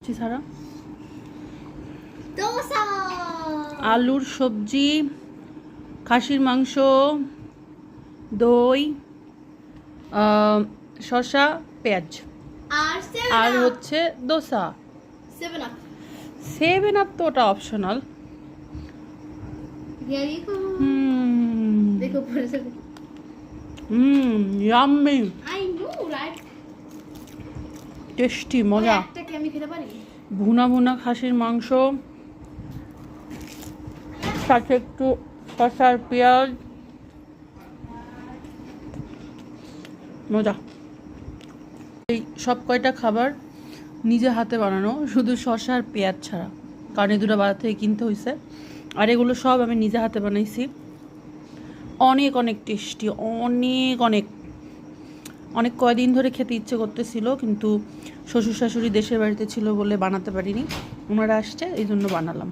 মিষ্টি ছাড়া। দোসা, আলুর সবজি, খাসির মাংস, দই, শসা, পেঁয়াজ, আর আর হচ্ছে দোসা। 7 আপ। 7 আপ তো ওটা অপশনাল। দেখো পড়েছে। Yummy, I know right. Tasty, মজা। একটা কি আমি খেতে পারি? ভুনা ভুনা খাসির মাংস, সাথে একটু শসার পেঁয়াজ, মজা। এই সব কয়টা খাবার নিজে হাতে বানানো, শুধু শসা আর পেঁয়াজ ছাড়া, কারণ এই দুটো বাজার থেকে কিনতে হয়েছে। আর এগুলো সব আমি নিজে হাতে বানাইছি। অনেক অনেক টেস্টি, অনেক অনেক অনেক কয়দিন ধরে খেতে ইচ্ছে করতেছিল, কিন্তু শ্বশুর শাশুড়ি দেশের বাড়িতে ছিল বলে বানাতে পারিনি। ওনারা আসছে, এই জন্য বানালাম।